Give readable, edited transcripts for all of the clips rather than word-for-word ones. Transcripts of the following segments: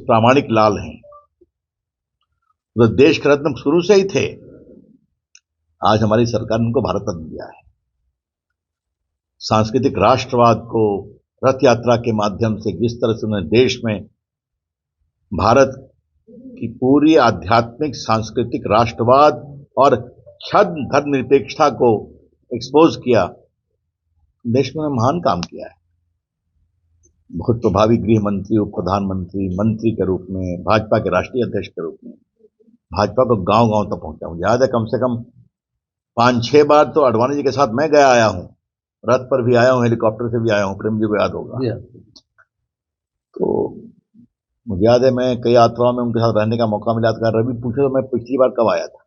प्रामाणिक लाल हैं, वो देश के रत्न शुरू से ही थे। आज हमारी सरकार ने उनको भारत रत्न दिया है। सांस्कृतिक राष्ट्रवाद को रथ यात्रा के माध्यम से जिस तरह से उन्होंने देश में भारत की पूरी आध्यात्मिक सांस्कृतिक राष्ट्रवाद और छद्म धर्मनिरपेक्षता को एक्सपोज किया, देश में महान काम किया है। बहुत प्रभावी गृह मंत्री, उप प्रधानमंत्री, मंत्री के रूप में, भाजपा के राष्ट्रीय अध्यक्ष के रूप में भाजपा को गांव गांव तक पहुंचा हूं। याद है कम से कम 5-6 बार तो आडवाणी जी के साथ मैं गया आया हूं, रथ पर भी आया हूं, हेलीकॉप्टर से भी आया हूं, प्रेम जी को याद होगा। तो मुझे याद है मैं कई यात्राओं में उनके साथ रहने का मौका मिला था। रवि पूछे तो मैं पिछली बार कब आया था,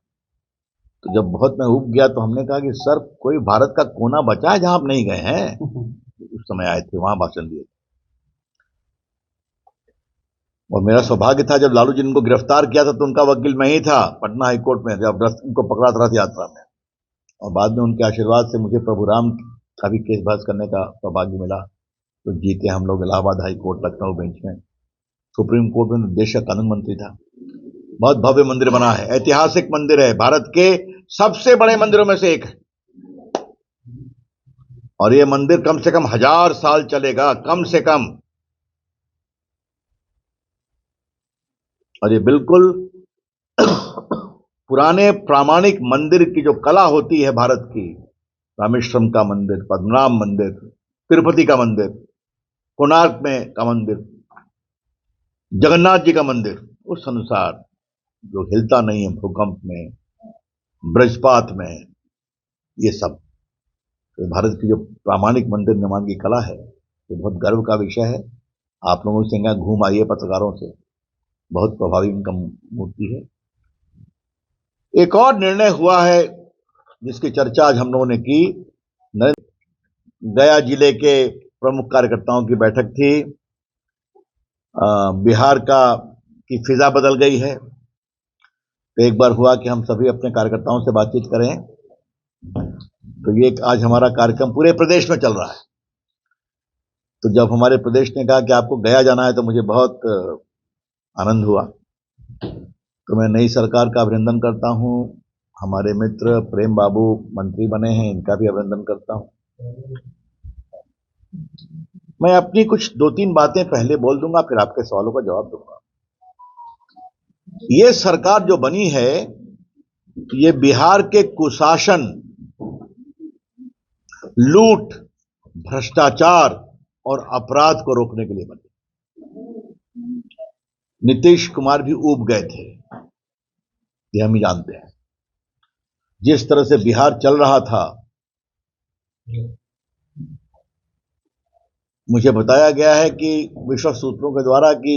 तो जब बहुत मैं उब गया तो हमने कहा कि सर कोई भारत का कोना बचा है जहां आप नहीं गए हैं। उस समय आए थे, वहां भाषण दिए। और मेरा सौभाग्य था जब लालू जी ने उनको गिरफ्तार किया था तो उनका वकील मैं ही था पटना हाईकोर्ट में, जब उनको पकड़ा था रथ यात्रा में। और बाद में उनके आशीर्वाद से मुझे प्रभु राम का भी केस बहस करने का सौभाग्य मिला, तो जीते हम लोग इलाहाबाद हाईकोर्ट लखनऊ बेंच में। सुप्रीम कोर्ट में देश का कानून मंत्री था। बहुत भव्य मंदिर बना है, ऐतिहासिक मंदिर है, भारत के सबसे बड़े मंदिरों में से एक है। और यह मंदिर कम से कम 1000 साल चलेगा, कम से कम। और ये बिल्कुल पुराने प्रामाणिक मंदिर की जो कला होती है भारत की, रामेश्वरम का मंदिर, पद्मनाभ मंदिर, तिरुपति का मंदिर, कोणार्क में का मंदिर, जगन्नाथ जी का मंदिर, उस अनुसार जो हिलता नहीं है भूकंप में, वज्रपात में, ये सब तो भारत की जो प्रामाणिक मंदिर निर्माण की कला है, ये बहुत गर्व का विषय है। आप लोगों से यहाँ घूम आइए पत्रकारों से, बहुत प्रभावी उनका मूर्ति है। एक और निर्णय हुआ है जिसकी चर्चा आज हम लोगों ने की। गया जिले के प्रमुख कार्यकर्ताओं की बैठक थी। बिहार की फिजा बदल गई है, तो एक बार हुआ कि हम सभी अपने कार्यकर्ताओं से बातचीत करें। तो ये आज हमारा कार्यक्रम पूरे प्रदेश में चल रहा है। तो जब हमारे प्रदेश ने कहा कि आपको गया जाना है तो मुझे बहुत आनंद हुआ। तो मैं नई सरकार का अभिनंदन करता हूं। हमारे मित्र प्रेम बाबू मंत्री बने हैं, इनका भी अभिनंदन करता हूं। मैं अपनी कुछ 2-3 बातें पहले बोल दूंगा, फिर आपके सवालों का जवाब दूंगा। ये सरकार जो बनी है, ये बिहार के कुशासन, लूट, भ्रष्टाचार और अपराध को रोकने के लिए बनी। नीतीश कुमार भी ऊब गए थे, ये हम ही जानते हैं। जिस तरह से बिहार चल रहा था, मुझे बताया गया है कि विश्व सूत्रों के द्वारा कि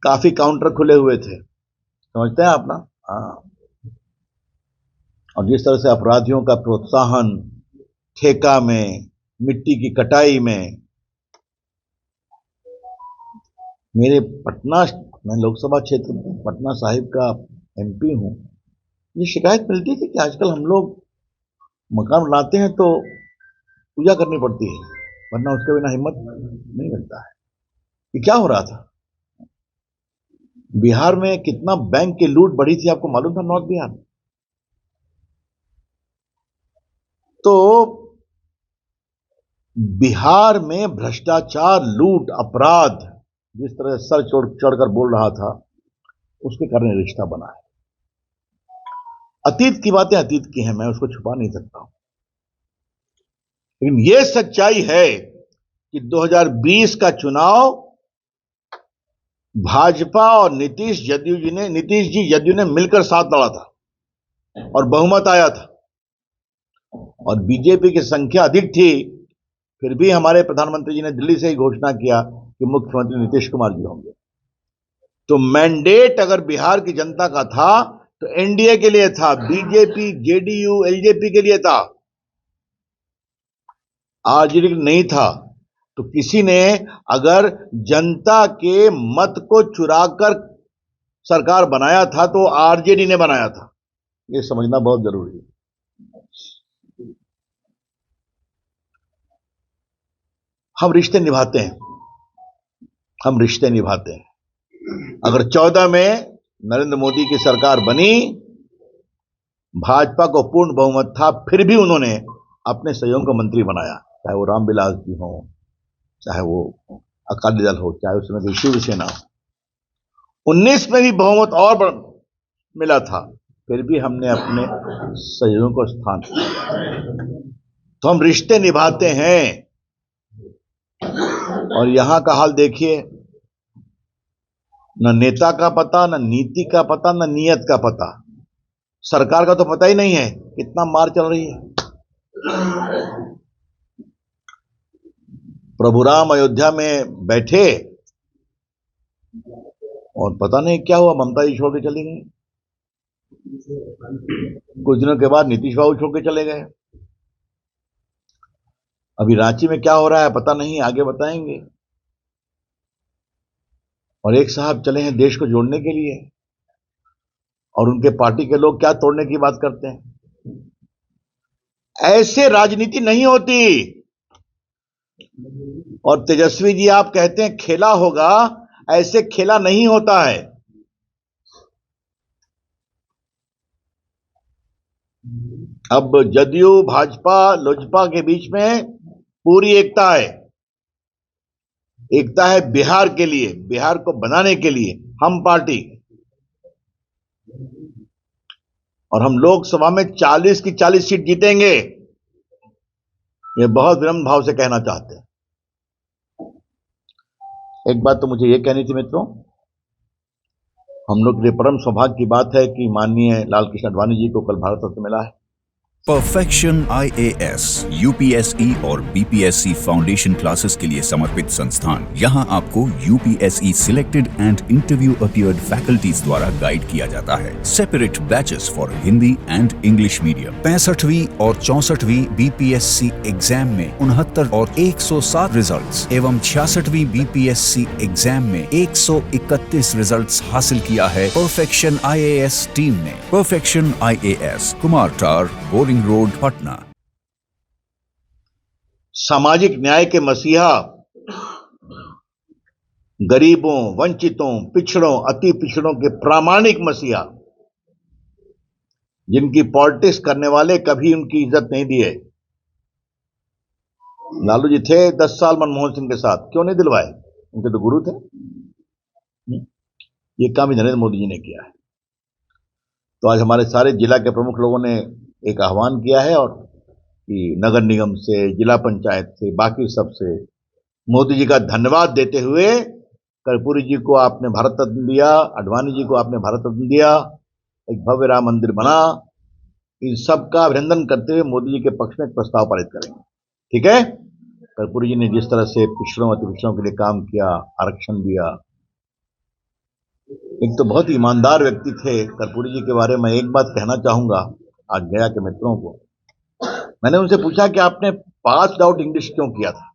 काफी काउंटर खुले हुए थे, समझते हैं आप ना? हाँ। और जिस तरह से अपराधियों का प्रोत्साहन ठेका में, मिट्टी की कटाई में, मेरे पटना, मैं लोकसभा क्षेत्र में पटना साहिब का एमपी हूं, ये शिकायत मिलती थी कि आजकल हम लोग मकान बनाते हैं तो पूजा करनी पड़ती है, वरना उसके बिना हिम्मत नहीं मिलता है। ये क्या हो रहा था? बिहार में कितना बैंक की लूट बढ़ी थी आपको मालूम था? नॉर्थ बिहार में तो बिहार में भ्रष्टाचार, लूट, अपराध जिस तरह सर चढ़कर बोल रहा था, उसके कारण रिश्ता बना है। अतीत की बातें अतीत की हैं, मैं उसको छुपा नहीं सकता हूं। लेकिन यह सच्चाई है कि 2020 का चुनाव भाजपा और नीतीश जी जदयू ने मिलकर साथ लड़ा था और बहुमत आया था। और बीजेपी की संख्या अधिक थी, फिर भी हमारे प्रधानमंत्री जी ने दिल्ली से ही घोषणा किया कि मुख्यमंत्री नीतीश कुमार जी होंगे। तो मैंडेट अगर बिहार की जनता का था तो एनडीए के लिए था, बीजेपी, जेडीयू, एलजेपी के लिए था, आरजेडी नहीं था। तो किसी ने अगर जनता के मत को चुराकर सरकार बनाया था तो आरजेडी ने बनाया था, यह समझना बहुत जरूरी है। हम रिश्ते निभाते हैं, हम रिश्ते निभाते हैं। अगर 14 में नरेंद्र मोदी की सरकार बनी, भाजपा को पूर्ण बहुमत था, फिर भी उन्होंने अपने सहयोगी को मंत्री बनाया, चाहे वो रामविलास जी हो, चाहे वो अकाली दल हो, चाहे उसमें कोई शिवसेना हो। 19 में भी बहुमत और मिला था, फिर भी हमने अपने सहयोगियों को स्थान दिया। तो हम रिश्ते निभाते हैं। और यहां का हाल देखिए, न नेता का पता, न नीति का पता, न नियत का पता। सरकार का तो पता ही नहीं है कितना मार चल रही है। प्रभु राम अयोध्या में बैठे और पता नहीं क्या हुआ, ममता जी छोड़ के चली गई। कुछ दिनों के बाद नीतीश बाबू छोड़ के चले गए। अभी रांची में क्या हो रहा है पता नहीं, आगे बताएंगे। और एक साहब चले हैं देश को जोड़ने के लिए, और उनके पार्टी के लोग क्या तोड़ने की बात करते हैं। ऐसे राजनीति नहीं होती। और तेजस्वी जी, आप कहते हैं खेला होगा, ऐसे खेला नहीं होता है। अब जदयू भाजपा लोजपा के बीच में पूरी एकता है। एकता है बिहार के लिए, बिहार को बनाने के लिए हम पार्टी। और हम लोकसभा में 40 की 40 सीट जीतेंगे, ये बहुत विनम्र भाव से कहना चाहते हैं। एक बात तो मुझे ये कहनी थी मित्रों, हम लोग के लिए परम सौभाग्य की बात है कि माननीय लालकृष्ण आडवाणी जी को कल भारत रत्न मिला है। परफेक्शन IAS, UPSE और BPSC फाउंडेशन क्लासेस के लिए समर्पित संस्थान। यहां आपको UPSE selected and interview appeared faculties द्वारा गाइड किया जाता है। Separate batches for Hindi and English medium. 65वीं और 64वीं BPSC एग्जाम में 69 और 107 रिजल्ट्स एवं 66वीं BPSC एग्जाम में 131 रिजल्ट्स हासिल किया है परफेक्शन IAS टीम ने। परफेक्शन IAS, कुमार टार, बोरिंग रोड, पटना। सामाजिक न्याय के मसीहा, गरीबों, वंचितों, पिछड़ों, अति पिछड़ों के प्रामाणिक मसीहा, जिनकी पॉलिटिक्स करने वाले कभी उनकी इज्जत नहीं दिए। लालू जी थे 10 साल मनमोहन सिंह के साथ, क्यों नहीं दिलवाए? उनके तो गुरु थे। ये काम भी नरेंद्र मोदी जी ने किया है। तो आज हमारे सारे जिला के प्रमुख लोगों ने एक आह्वान किया है, और कि नगर निगम से, जिला पंचायत से, बाकी सब से मोदी जी का धन्यवाद देते हुए, कर्पूरी जी को आपने भारत रत्न दिया, आडवाणी जी को आपने भारत रत्न दिया, एक भव्य राम मंदिर बना, इन सब का अभिनंदन करते हुए मोदी जी के पक्ष में एक प्रस्ताव पारित करेंगे। ठीक है? कर्पूरी जी ने जिस तरह से पिछड़ों अति पिछड़ों के लिए काम किया, आरक्षण दिया, एक तो बहुत ईमानदार व्यक्ति थे कर्पूरी जी के बारे में। एक बात कहना चाहूंगा आज गया के मित्रों को, मैंने उनसे पूछा कि आपने पास आउट इंग्लिश क्यों किया था?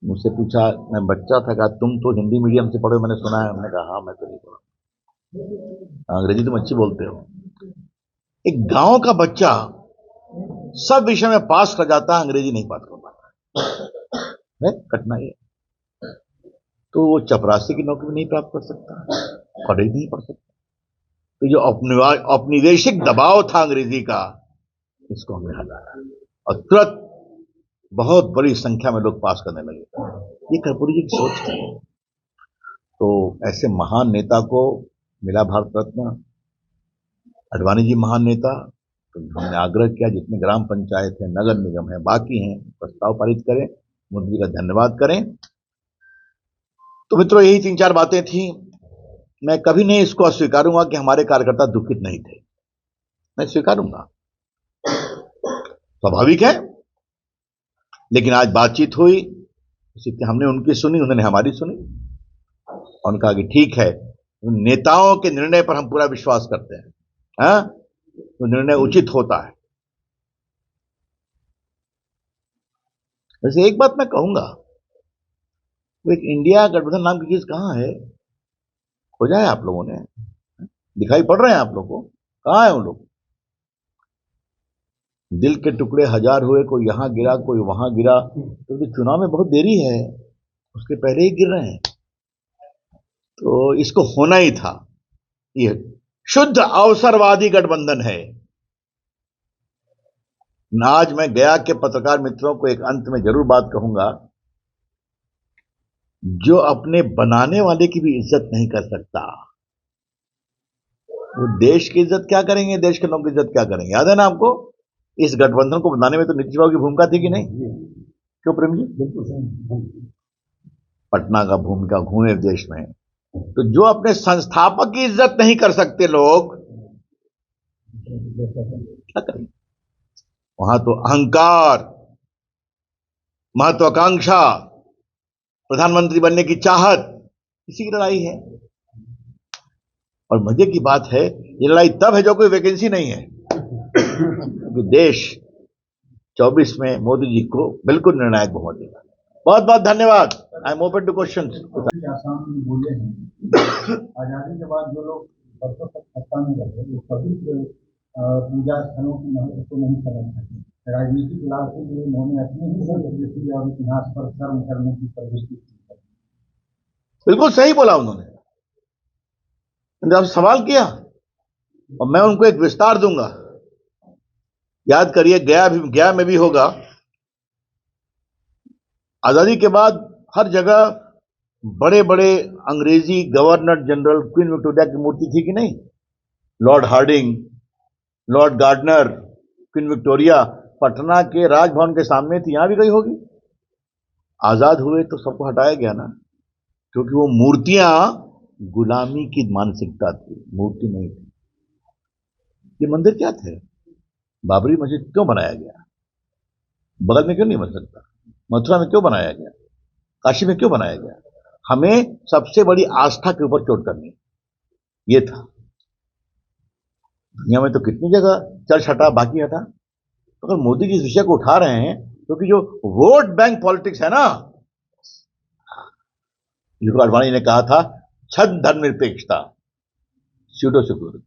मुझसे पूछा, मैं बच्चा था, कहा तुम तो हिंदी मीडियम से पढ़े, मैंने सुना है। हमने कहा हाँ, मैं तो नहीं पढ़ा, अंग्रेजी तुम अच्छी बोलते हो। एक गांव का बच्चा सब विषय में पास कर जाता है, अंग्रेजी नहीं पास कर पाता है, कठिनाई है। तो वो चपरासी की नौकरी नहीं प्राप्त कर सकता, कॉलेज नहीं पढ़ सकता। तो जो औपनिवेशिक दबाव था अंग्रेजी का, इसको हमने हटाया और तुरंत बहुत बड़ी संख्या में लोग पास करने लगे। ये कर्पूरी जी की सोच थी। तो ऐसे महान नेता को मिला भारत रत्न, आडवाणी जी महान नेता। तो हमने आग्रह किया जितने ग्राम पंचायत है, नगर निगम है, बाकी हैं, प्रस्ताव पारित करें, मोदी जी का धन्यवाद करें। तो मित्रों, यही 3-4 बातें थी। मैं कभी नहीं इसको अस्वीकारूंगा कि हमारे कार्यकर्ता दुखित नहीं थे, मैं स्वीकारूंगा, स्वाभाविक है। लेकिन आज बातचीत हुई, हमने उनकी सुनी, उन्होंने हमारी सुनी, और कहा कि ठीक है, उन नेताओं के निर्णय पर हम पूरा विश्वास करते हैं, हाँ? तो निर्णय उचित होता है। वैसे एक बात मैं कहूंगा, एक इंडिया गठबंधन नाम की चीज कहां है? खोजा है आप लोगों ने? दिखाई पड़ रहे हैं आप लोगों को? कहां है उन लोग? दिल के टुकड़े हजार हुए, कोई यहां गिरा, कोई वहां गिरा। तो चुनाव में बहुत देरी है, उसके पहले ही गिर रहे हैं। तो इसको होना ही था। ये शुद्ध अवसरवादी गठबंधन है। आज मैं गया के पत्रकार मित्रों को एक अंत में जरूर बात कहूंगा, जो अपने बनाने वाले की भी इज्जत नहीं कर सकता, वो देश की इज्जत क्या करेंगे, देश के लोगों की इज्जत क्या करेंगे। याद है ना आपको, इस गठबंधन को बनाने में तो नीतीश बाबू की भूमिका थी कि नहीं? क्यों प्रेम जी? पटना का भूमिका घूमे देश में। तो जो अपने संस्थापक की इज्जत नहीं कर सकते लोग, क्या करेंगे? वहां तो अहंकार, महत्वाकांक्षा, प्रधानमंत्री बनने की चाहत, इसी की लड़ाई है। और मजे की बात है, ये लड़ाई तब है जो कोई वैकेंसी नहीं है, क्योंकि देश 24 में मोदी जी को बिल्कुल निर्णायक बहुमत देगा। बहुत बहुत धन्यवाद। I am open two questions. Assam में बोले हैं, आजादी के बाद जो लोग बरसों तक सत्ता में रहे वो कभी पूजा स्थलों के महत्व को नहीं समझ सके। राजनीतिक लाभ के लिए उन्होंने अपनी ही संस्कृति और इतिहास पर शर्म करने की प्रवृत्ति की। बिल्कुल सही बोला उन्होंने। आपसे सवाल किया और मैं उनको एक विस्तार दूंगा। याद करिए, गया में भी होगा, आजादी के बाद हर जगह बड़े बड़े अंग्रेजी गवर्नर जनरल, क्वीन विक्टोरिया की मूर्ति थी कि नहीं? Lord Hardinge, lord Gardner, queen Victoria Patna के राजभवन के सामने थी। यहां भी गई होगी। आजाद हुए तो सबको हटाया गया ना, क्योंकि वो मूर्तियां गुलामी की मानसिकता थी, मूर्ति नहीं थी। ये मंदिर क्या थे? बाबरी मस्जिद क्यों बनाया गया? बगल में क्यों नहीं बन सकता? मथुरा में क्यों बनाया गया? काशी में क्यों बनाया गया? हमें सबसे बड़ी आस्था के ऊपर चोट करनी, ये था। दुनिया में तो कितनी जगह चर्च हटा, बाकी हटा। तो अगर मोदी जी इस विषय को उठा रहे हैं, क्योंकि जो वोट बैंक पॉलिटिक्स है ना, जिसको अडवाणी ने कहा था छद्म धर्मनिरपेक्षता, स्यूडो सिक्योरिटी।